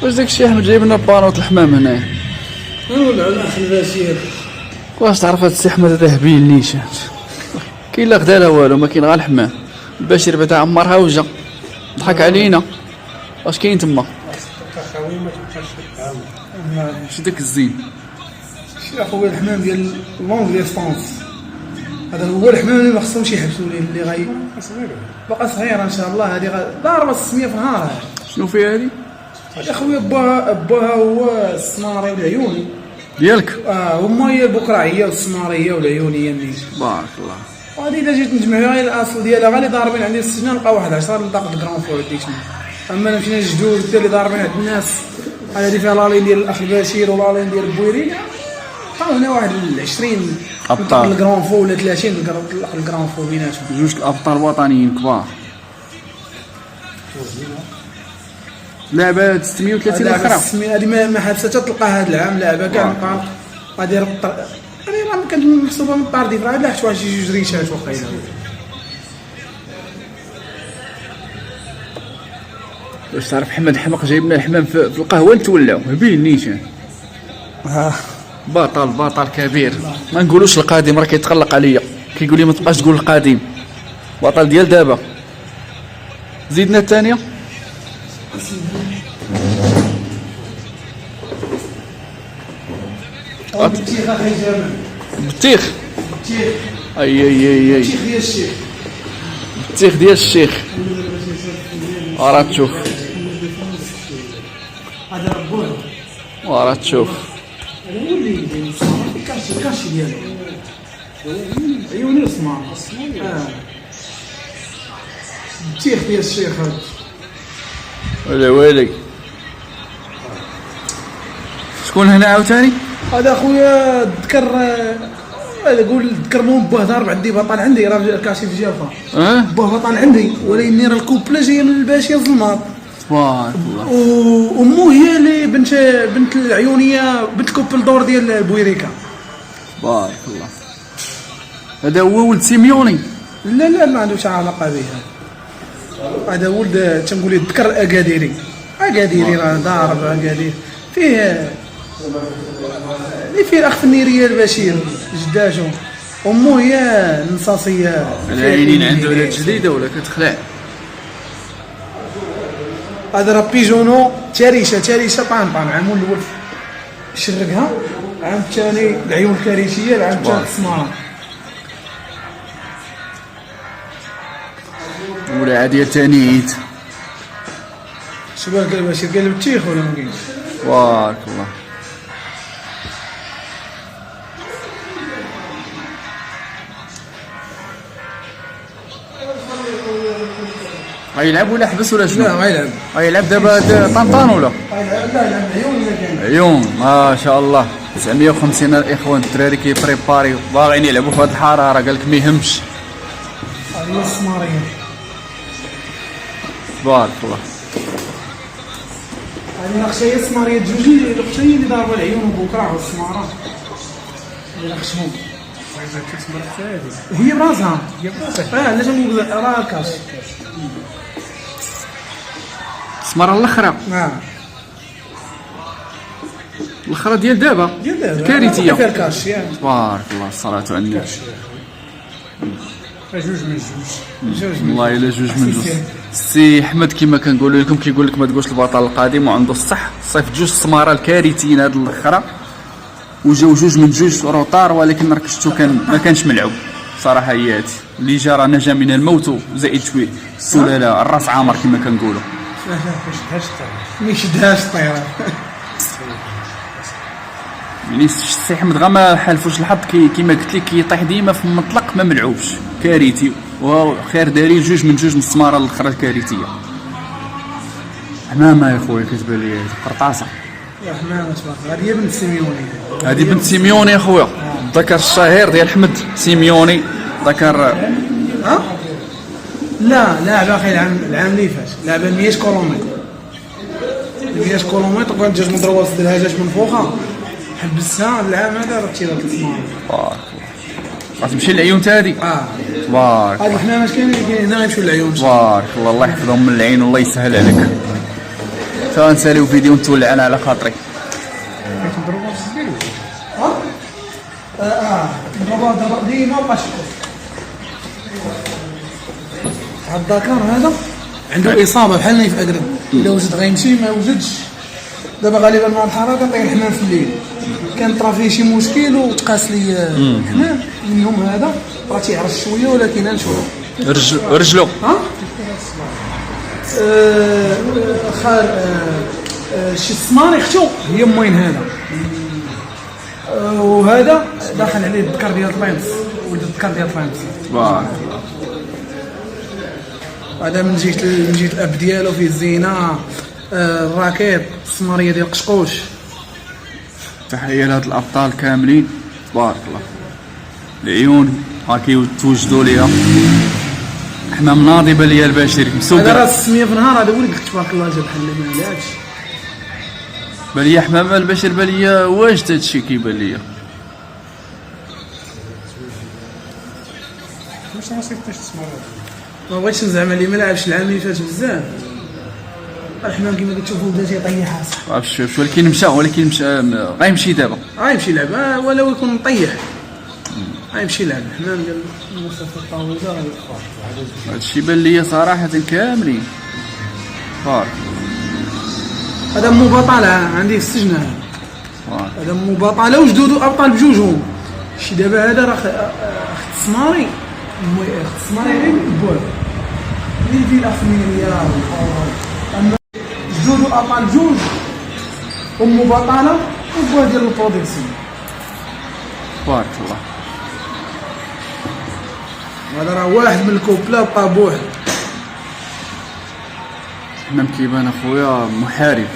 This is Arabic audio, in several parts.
واش داكشي احمد جايب لنا بانوط الحمام هنايا؟ نولعو الاخ البشير. واش تعرف هاد السي احمد هذا هبيل نيشان، كاين لا غدا لا والو، ما كاين غير الحمام. البشير بعدا عمرها وجا ضحك علينا. واش كاين تما؟ اخويا ما تبقاش تفهم. شي داك الزين. شي اخويا الحمام ديال لونغ ديستونس، هذا هو الحمام اللي ما خصهمش يحبسوا ليه، اللي باقا صغيره ان شاء الله. هذه ضاربه 600 في نهار. شنو فيها هادي؟ هذا اخويا باها هو السماري والعيوني ديالك؟ هما هي البكراعيه والسماريه والعيونيه نيت. بارك الله. وهذه الا جيت نجمع غير الاصل ديالها غير اللي ضاربين عندي السجن نلقى واحد 10 لطاق الكرون فور ديك. اما انا مشينا للجدود حتى اللي ضاربين عند الناس، هذه فيها لالين ديال الاخ البشير ولالين ديال بويرين، لقاو هنا واحد 20 ابطال الكرون فور ولا 30 الكرون فور بيناتهم. جوج الابطال وطنيين كبار. لعبه 630 الاخرى هذه ما حبستها تلقى هذا العام لعبه كاع نقاط غادي راه كانت محسوبه من طار ديفرا لا حتى شي جوج ريشات وقيله. واش تعرف حمد حمق جايب لنا الحمام في القهوه نتولعو هبيل نيشان. بطل كبير. ما نقولوش القادم راه كيتقلق عليا، كيقول لي ما تبقاش تقول القادم. بطل ديال دابا. زيدنا الثانيه. بطيخ اخي جمال. بطيخ. اي بطيخ ديال الشيخ. بطيخ ديال الشيخ. راه تشوف. هذا ربوه. وراه تشوف. هذا هو اللي كاش ديالو. عيوني وسمار. بطيخ ديال الشيخ هذا. ويلي شكون هنا عاوتاني؟ هذا اخويا ذكر مو باه ضارب عندي بطل عندي راه كاشي في جافا. باه بطل عندي ولكن راه الكوبله جايه من الباشيه الظلمات. تبارك الله. وامو هي اللي بنت العيونيه، بنت الكوبل دور ديال البويريكا. تبارك الله. هذا هو ولد سيميوني؟ لا ما عندوش علاقه به. هذا ولد تنقول ذكر اكاديري راه ضارب اكادير فيه اللي فيه الاخ النيريه البشير جداشو. امو هي النصاصيه. العينين عنده ولا جديده ولا كتخلع؟ هذا راه بيجونو تاريشه طان عام الاول شرقها، عام الثاني العيون الكارثيه، العام الثالث السماره. ولا عاديه تانيت. شباب قال بشير قال بطيخ ولا ما كاينش؟ تبارك الله. غيلعب ولا حبس ولا شنو؟ لا غيلعب. غيلعب دابا طنطان ولا؟ غيلعب لا يلعب عيون ولا كاين؟ عيون ما شاء الله. 950 الاخوان الدراري كيبريباريو باغيين يلعبوا في هذه الحراره، قال لك ما يهمش. هذه السماريه. تبارك الله. هذه الاخشيه السماريه جوجي، الاخشيه اللي ضاربه العيون وبكره والسماره اللي خشمهم. وهي براسها لا تنقول راه كاش. السمره الاخرى الاخرى ديال دابا كارثيه. فيها الكاش يعني. تبارك الله الصلاه على النبي. جوج من جوج. والله الا جوج من جوج. السي احمد كما كنقولوا لكم كيقول لك ما تقولش البطل القادم، وعنده الصح. صيفط جوج السماره الكارثيين هاد الاخرى وجاو جوج من جوج روطار، ولكن راك شفتو ما كانش ملعوب صراحه. هي هادي اللي جرى نجا من الموت وزائد شويه السلاله الراس عامر كما كنقولوا. ما يشدهاش الطيران. يعني السي احمد غا ما حالفوش الحظ كيما قلت لك كيطيح ديما في المطلق ما ملعوبش كارثي، وخير داري جوج من السماره الاخرى الكارثيه. حمامه يا خويا كتبان لي قرطاسه. يا حمامه تبارك. هذه هي بنت سيميوني. هذه بنت سيميوني يا خويا، الذكر الشهير ديال احمد سيميوني. ذكر لا لعب اخي العام اللي فات لعب 100 كيلومتر. 100 كيلومتر كانت جوج مضروبات في الهجاج من فوقها، حبسها العام هذا راه تيرات السماره. غتمشي للعيون تادي. تبارك. هاد الحمامات كاينين هنا غيمشيو للعيون. تبارك الله. الله يحفظهم من العين والله يسهل عليك. فنساليو فيديو نتولع انا على خاطري. دابا ديما باشكو هاد الدكار هذا عنده اصابه بحال نايف اقرب، الا وجد غيمشي ما وجدش. دابا غالبا مع الحراره كنطيح الحمام في الليل، كان طرا فيه شي مشكل وتقاس لي الحمام منهم هذا راه تيعرف شويه ولكن نشوف رجلو شي السماني اختو هي موين هذا، وهذا داخل عليه الذكر ديال البينس، ولد الذكر ديال البينس. بارك هذا من جهه الاب ديالو فيه الزينه، الراكيط، السماريه ديال القشقوش. تحيه لهاد الابطال كاملين تبارك الله. العيون هاكي توجدوا ليها حمام ناضبه ليا البشري هذا مسوقه. راه السميه في نهار هذا ولد تبارك الله جا بحال ما علاش. بان ليا حمام البشر بان ليا واجد هادشي كيبان ليا. واش ما صيفطتش تسمع ما بغيتش زعما اللي ما لعبش العام اللي فات بزاف. الحمام كيما كتشوفوا بدا تيطيح اصاحبي. عرفت ولكن مشى غيمشي دابا. غيمشي يلعب ولو يكون مطيح. غيمشي يلعب الحمام ديال مصطفى الطاوله غيوقف. هادشي بان ليا صراحه كاملين. بارك هذا مو بطاله عندي في السجن هذا مو بطاله وجدودو ابطال بجوجهم. شي دابا هذا راه اخت السماري اخت السماري غير بوه اللي فيه الاخ من ريال. اما جدودو ابطال بجوج، امو بطاله وبوه ديال البرودكسيون. بارك الله. هذا راه واحد من الكوبلا بقى بوحد. حمام كيبان اخويا محارب.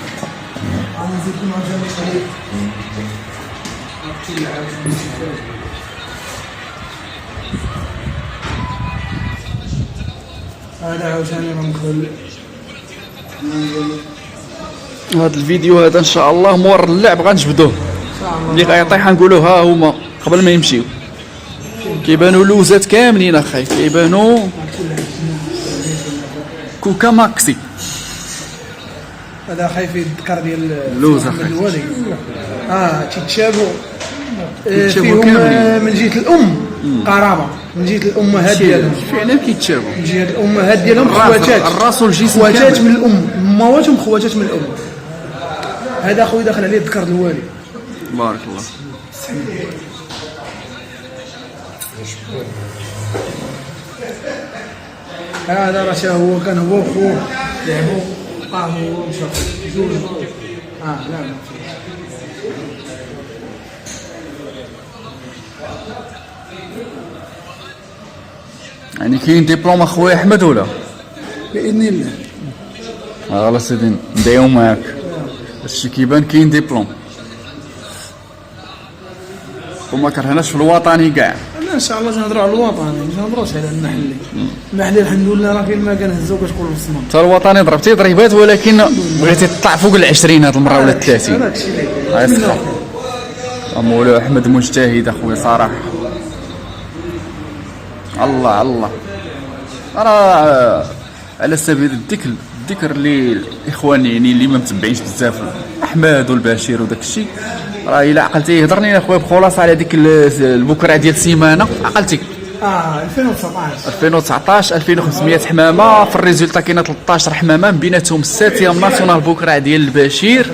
هذا عاوتاني راه مخلي. هذا الفيديو هذا ان شاء الله مور اللعب غنجبدوه. اللي غيطيح نقولوا ها هما قبل ما يمشيو. كيبانوا لوزات كاملين اخاي، كيبانوا كوكا ماكسي. هذا خايف الذكر ديال اللوز محمد اخاي. الوالي. تيتشابوا كيتشابوا فيهم كاملين. من جهه الام قرابه، من جهه الامهات ديالهم، فعلا كيتشابوا. من جهه الامهات ديالهم خواتات، الراس والجسم خواتات كامل. من الام، مواتهم خواتات من الام. هذا خويا داخل عليه الذكر الوالي. بارك الله. هذا راه هو كان هو وخوه لعبوا قاموا ومشاو جوج. لا يعني كاين ديبلوم اخويا احمد ولا؟ باذن الله. خلاص سيدي ندايو معاك. هادشي كيبان كاين ديبلوم. وما كرهناش في الوطني كاع. ان شاء الله نهضروا على الوطن، ما نهضروش على المحلي. المحلي الحمد لله راه فين ما كنهزو كتقول الصمام. حتى الوطني ضربتي ضريبات ولكن بغيتي تطلع فوق ال20 هاد المره ولا 30. هذاك الشيء اللي غيسخر. مولا احمد مجتهد اخويا صراحه. الله الله. راه على سبيل الذكر اللي الاخوان يعني اللي ما متبعينش بزاف احمد والبشير وداك الشيء، راه الا عقلتي هضرني اخويا بخلاصه على ديك البكره ديال السيمانه عقلتي 2019 2500 حمامه في الريزولتا كاينه 13 حمامه من بيناتهم 6 ناسيونال بكره ديال البشير.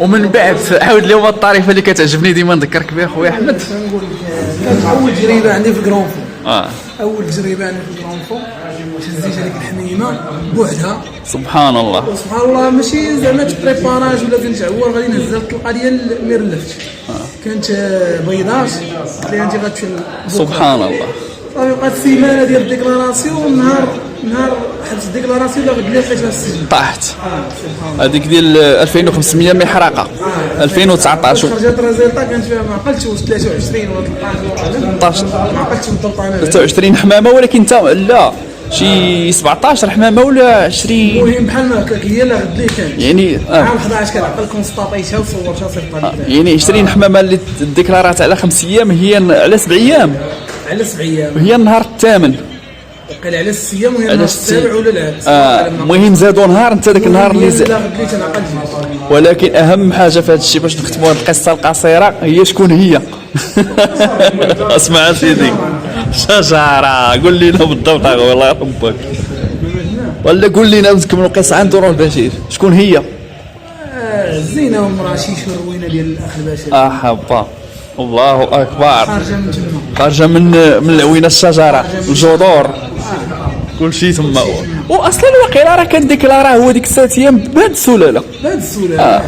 ومن بعد عاود لهم الطريفه اللي كتعجبني ديما نذكرك بها خويا احمد. كنقول لك كانت اول تجربه عندي في كرونفو. اه اول تجربه عندي في كرونفو شديت هذيك الحميمه بوحدها. سبحان الله. سبحان الله ماشي زعما تبريباراج ولا كنتعور غادي نهزها الطلقه ديال ميرلفت. كانت بيضاش اللي انت غتمشي سبحان الله. صافي بقات السيمانه ديال الديكلاراسيون. نهار حبس الديكلاراسيون غد لقيتها في السجن طاحت. سبحان الله. هذيك ديال 2500 محرقه 2019 خرجت ريزلتا كانت فيها ما عقلتش واش 23 ولا 13 ما عقلتش بالضبط انا 23 حمامه ولكن انت لا شي 17 حمامه ولا 20. المهم بحال ما هكاك هي اللي غد لي كانت يعني عام 11 كنعقل كونستاطيتها وصورتها صيفطها لي. يعني 20 حمامه اللي ديكلارات على 5 ايام هي على 7 ايام على 7 ايام وهي النهار الثامن. قال على الصيام وهي على النهار السابع ولا العكس. المهم زادوا نهار انت داك النهار اللي زاد. لا غدلي تنعقد ولكن اهم حاجه في هذا الشيء باش نختموا هذه القصه القصيره هي شكون هي. اسمع سيدي شجره قول لنا بالضبط الله يرحمك، ولا قول لنا نكملوا القصه عن دور البشير شكون هي. زينه ومراشيش والروينه ديال الاخ البشير. احبا الله اكبر، خارجه من تما، خارجه من العوينه الشجره الجذور كل شيء تما. واصلا الواقيلا راه كان ديكلارا هو ديك 6 ايام بهاد السلاله. بهاد السوله.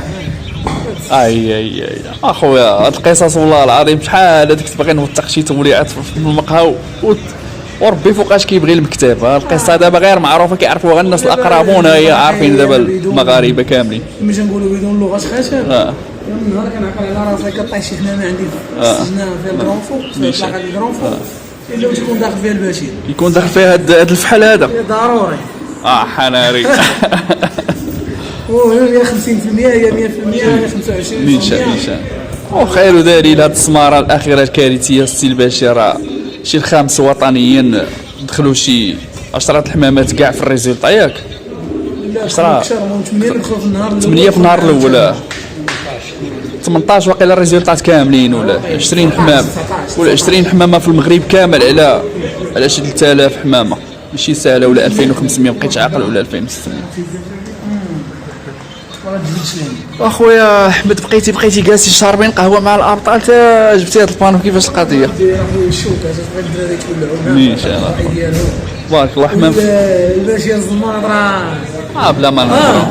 اي اخويا هاد القصص والله العظيم شحال هذيك تبغي نوثق شي توليعات في المقهى وربي فوقاش كيبغي المكتب. القصه دابا غير معروفه كيعرفوها غير الناس الاقربون، هي عارفين دابا المغاربه كاملين. كما تنقولوا بدون لغه خشب. النهار كنعقل على راسي كطيح شي حمامه عندي في السجنه في الكرونفو، في الطاقه الكرونفو الا تكون داخل فيها البشير، يكون داخل فيها هاد الفحل هذا ضروري. حناري. هي 50% هي 100% هي 25%. نيشان وخير دليل هاد السماره الاخيره الكارثيه السي البشير. راه شي 5 وطنيين دخلوا شي 10 الحمامات كاع في الريزلطا ياك. 10 8 دخلوا في النهار الاول. 8 في النهار الاول، 18 واقيلا الريزلطات كاملين، ولا 20 حمام ولا 20 حمامه في المغرب كامل على شي 3000 حمامه. ماشي ساهله، ولا 2500 مبقيتش عاقل، ولا 2600. اخويا احمد بقيتي جالسين شاربين قهوه مع الابطال تا جبتي هاد البانو. كيفاش القضيه؟ ان شاء الله بارك الله. حمام البشير الزمار راه بلا ما نهضروا.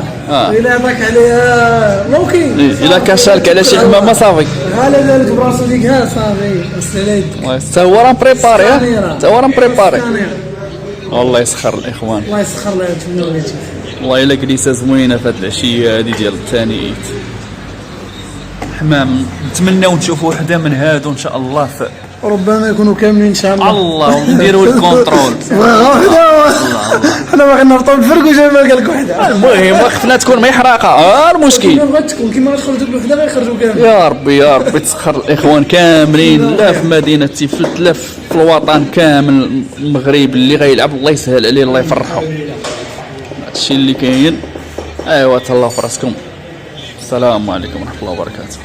الا عطاك عليها موكين، الا كشالك على شي حمامه صافي هلا دارك براسو ديك ها صافي السلاد. حتى هو راه بريباري، حتى هو راه بريباري. والله يسخر الاخوان، الله يسخر لها تمنى. والله الا كليسه زوينه في هاد العشيه هادي ديال الثانيت. حمام نتمناو نشوفوا وحده من هادو ان شاء الله في ربما يكونوا كاملين ان شاء الله. الله ونديروا الكونترول. حنا باغيين نهبطوا بالفرق وجا قال لك وحده. المهم خفنا تكون محرقه. المشكل غتكون كيما غتخرجوا بوحده غيخرجوا كاملين. يا ربي تسخر الاخوان كاملين، لا في مدينه تيفلت لا في الوطن كامل المغرب اللي غيلعب الله يسهل عليه الله يفرحه. هادشي اللي كاين. ايوا تهلاو في راسكم. السلام عليكم ورحمه الله وبركاته.